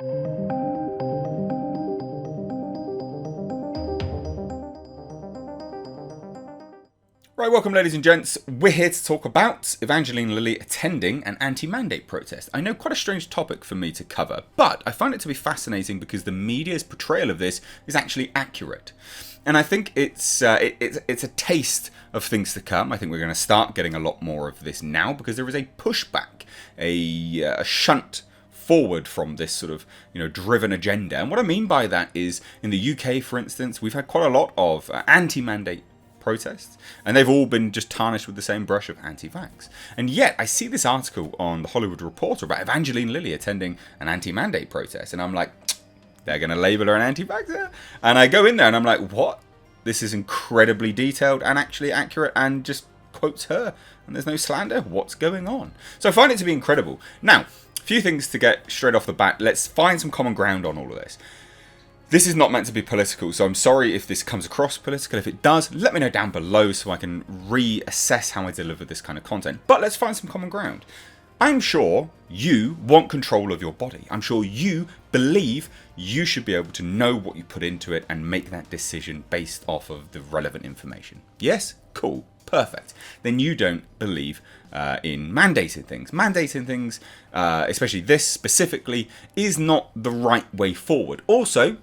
Right, welcome ladies and gents. We're here to talk about Evangeline Lilly attending an anti-mandate protest. I know, quite a strange topic for me to cover, but I find it to be fascinating because the media's portrayal of this is actually accurate. And I think it's a taste of things to come. I think we're going to start getting a lot more of this now because there is a pushback, a shunt forward from this sort of driven agenda. And what I mean by that is, in the UK, for instance, we've had quite a lot of anti-mandate protests, and they've all been just tarnished with the same brush of anti-vax. And yet I see this article on the Hollywood Reporter about Evangeline Lilly attending an anti-mandate protest, and I'm like, they're going to label her an anti-vaxxer? And I go in there and I'm like, what? This is incredibly detailed and actually accurate and just quotes her, and there's no slander? What's going on? So I find it to be incredible. Now, a few things to get straight off the bat. Let's find some common ground on all of this. This is not meant to be political, so I'm sorry if this comes across political. If it does, let me know down below so I can reassess how I deliver this kind of content. But let's find some common ground. I'm sure you want control of your body. I'm sure you believe you should be able to know what you put into it and make that decision based off of the relevant information. Yes? Cool. Perfect. Then you don't believe in mandating things. Mandating things, especially this specifically, is not the right way forward. Also,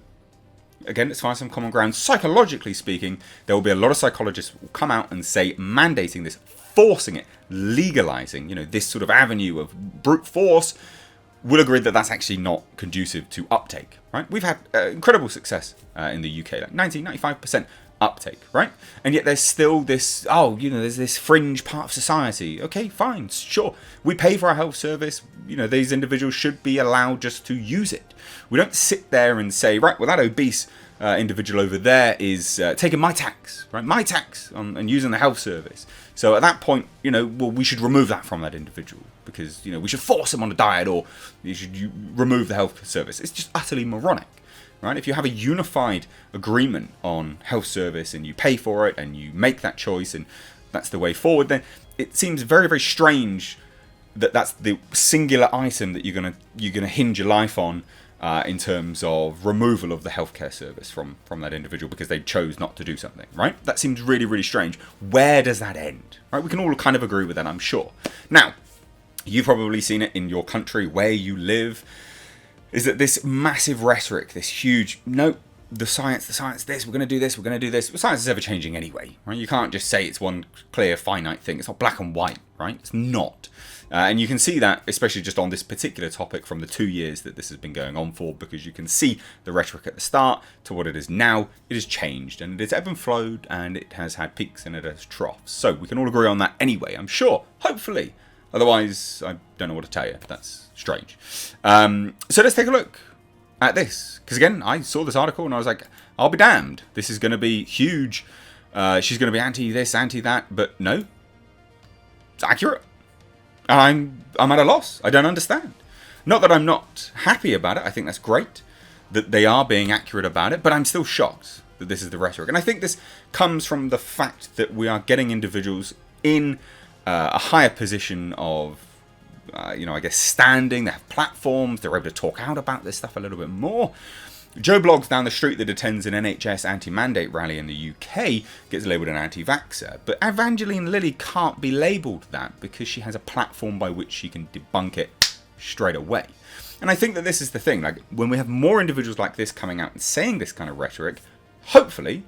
again, let's find some common ground. Psychologically speaking, there will be a lot of psychologists who will come out and say mandating this, forcing it, legalizing, this sort of avenue of brute force, will agree that that's actually not conducive to uptake, right? We've had incredible success in the UK, like 95% uptake, right? And yet there's still this, there's this fringe part of society. Okay, fine, sure. We pay for our health service. These individuals should be allowed just to use it. We don't sit there and say, right, well, that obese individual over there is taking my tax, right? My tax and using the health service. So at that point, we should remove that from that individual because, we should force them on a diet, or you should remove the health service. It's just utterly moronic. Right? If you have a unified agreement on health service and you pay for it and you make that choice and that's the way forward, then it seems very, very strange that that's the singular item that you're gonna hinge your life on in terms of removal of the healthcare service from that individual because they chose not to do something. Right? That seems really, really strange. Where does that end? Right? We can all kind of agree with that, I'm sure. Now, you've probably seen it in your country where you live. Is that this massive rhetoric, this huge, no, the science, this, we're going to do this, we're going to do this. Well, science is ever changing anyway, right? You can't just say it's one clear, finite thing. It's not black and white, right? It's not. And you can see that, especially just on this particular topic from the 2 years that this has been going on for, because you can see the rhetoric at the start to what it is now. It has changed, and it has ebbed and flowed, and it has had peaks and it has troughs. So we can all agree on that anyway, I'm sure, hopefully. Otherwise, I don't know what to tell you. That's strange. So let's take a look at this. Because again, I saw this article and I was like, I'll be damned. This is going to be huge. She's going to be anti this, anti that. But no, it's accurate. And I'm at a loss. I don't understand. Not that I'm not happy about it. I think that's great that they are being accurate about it. But I'm still shocked that this is the rhetoric. And I think this comes from the fact that we are getting individuals in a higher position of, I guess, standing. They have platforms. They're able to talk out about this stuff a little bit more. Joe Bloggs down the street that attends an NHS anti-mandate rally in the UK gets labelled an anti-vaxxer. But Evangeline Lilly can't be labelled that because she has a platform by which she can debunk it straight away. And I think that this is the thing. Like, when we have more individuals like this coming out and saying this kind of rhetoric, hopefully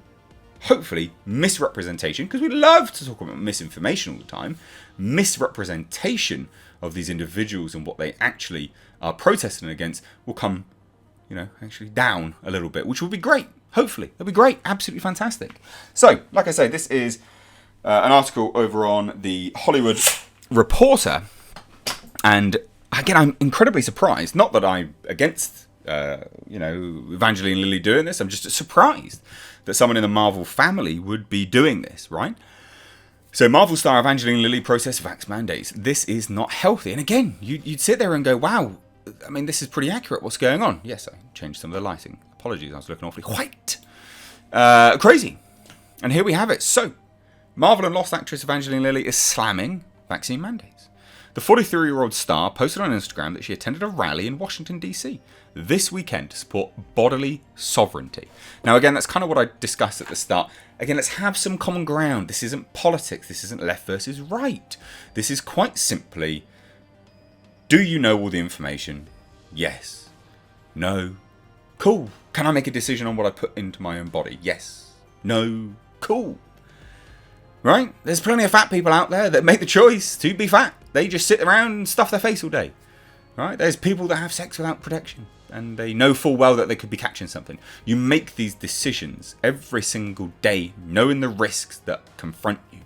misrepresentation, because we love to talk about misinformation all the time, misrepresentation of these individuals and what they actually are protesting against will come, actually down a little bit, which will be great. Hopefully, that'll be great. Absolutely fantastic. So, like I say, this is an article over on the Hollywood Reporter, and again, I'm incredibly surprised. Not that I'm against, Evangeline Lilly doing this. I'm just surprised that someone in the Marvel family would be doing this, right? So Marvel star Evangeline Lilly protests vax mandates. This is not healthy. And again, you'd sit there and go, wow, I mean, this is pretty accurate. What's going on? Yes, I changed some of the lighting. Apologies, I was looking awfully white. Crazy. And here we have it. So, Marvel and Lost actress Evangeline Lilly is slamming vaccine mandates. The 43-year-old star posted on Instagram that she attended a rally in Washington, D.C. this weekend to support bodily sovereignty. Now, again, that's kind of what I discussed at the start. Again, let's have some common ground. This isn't politics. This isn't left versus right. This is quite simply, do you know all the information? Yes. No. Cool. Can I make a decision on what I put into my own body? Yes. No. Cool. Right? There's plenty of fat people out there that make the choice to be fat. They just sit around and stuff their face all day. Right? There's people that have sex without protection, and they know full well that they could be catching something. You make these decisions every single day, knowing the risks that confront you.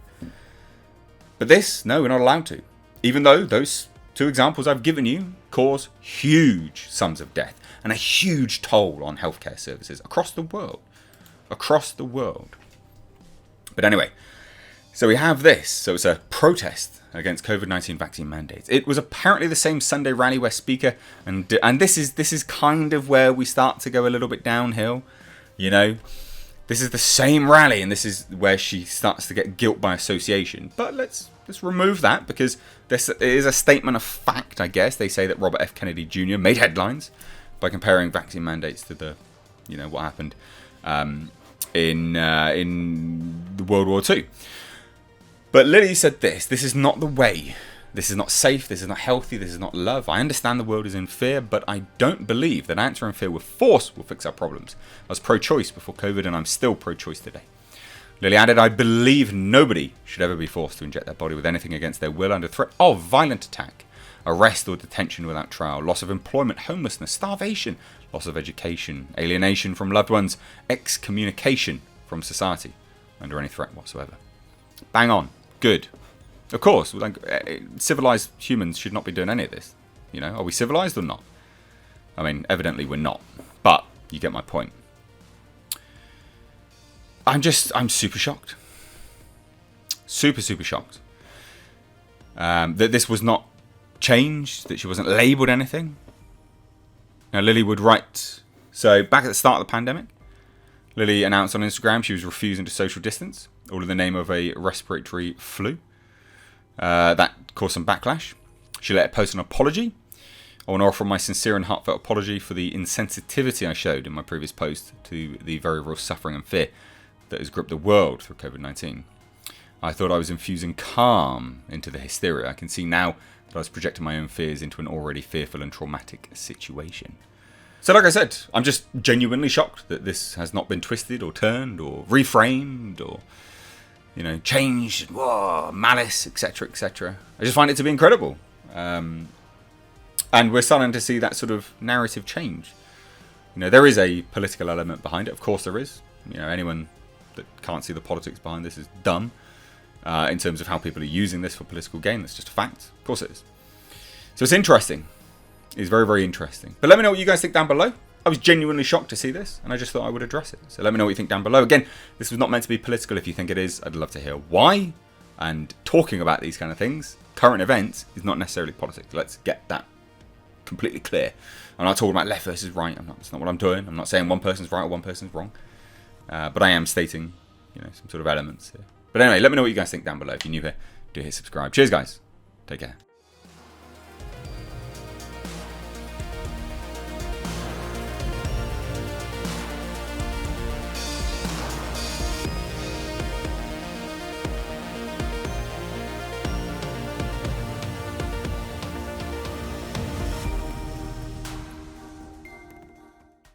But this, no, we're not allowed to. Even though those two examples I've given you cause huge sums of death and a huge toll on healthcare services across the world. Across the world. But anyway, so we have this. So it's a protest against COVID-19 vaccine mandates. It was apparently the same Sunday rally where Speaker, and this is kind of where we start to go a little bit downhill. You know, this is the same rally, and this is where she starts to get guilt by association. But let's remove that, because this is a statement of fact, I guess. They say that Robert F. Kennedy Jr. made headlines by comparing vaccine mandates to the, you know, what happened in the World War II. But Lily said this is not the way. This is not safe, this is not healthy, this is not love. I understand the world is in fear, but I don't believe that answering fear with force will fix our problems. I was pro-choice before COVID, and I'm still pro-choice today. Lily added, I believe nobody should ever be forced to inject their body with anything against their will under threat of violent attack, arrest or detention without trial, loss of employment, homelessness, starvation, loss of education, alienation from loved ones, excommunication from society under any threat whatsoever. Bang on. Good. Of course, like, civilized humans should not be doing any of this. You know, are we civilized or not? I mean, evidently we're not. But you get my point. I'm super shocked. Super shocked. That this was not changed, that she wasn't labelled anything. Now, Lily would write, so back at the start of the pandemic, Lily announced on Instagram she was refusing to social distance, all in the name of a respiratory flu. That caused some backlash. She later posted an apology. I want to offer my sincere and heartfelt apology for the insensitivity I showed in my previous post to the very real suffering and fear that has gripped the world through COVID-19. I thought I was infusing calm into the hysteria. I can see now that I was projecting my own fears into an already fearful and traumatic situation. So like I said, I'm just genuinely shocked that this has not been twisted or turned or reframed or, you know, changed, malice, etc., etc. I just find it to be incredible. And we're starting to see that sort of narrative change. You know, there is a political element behind it. Of course there is. You know, anyone that can't see the politics behind this is dumb. In terms of how people are using this for political gain, that's just a fact. Of course it is. So it's interesting. It's very, very interesting. But let me know what you guys think down below. I was genuinely shocked to see this, and I just thought I would address it. So let me know what you think down below. Again, this was not meant to be political. If you think it is, I'd love to hear why. And talking about these kind of things, current events, is not necessarily politics. Let's get that completely clear. I'm not talking about left versus right. That's not what I'm doing. I'm not saying one person's right or one person's wrong. But I am stating, you know, some sort of elements here. But anyway, let me know what you guys think down below. If you're new here, do hit subscribe. Cheers, guys. Take care.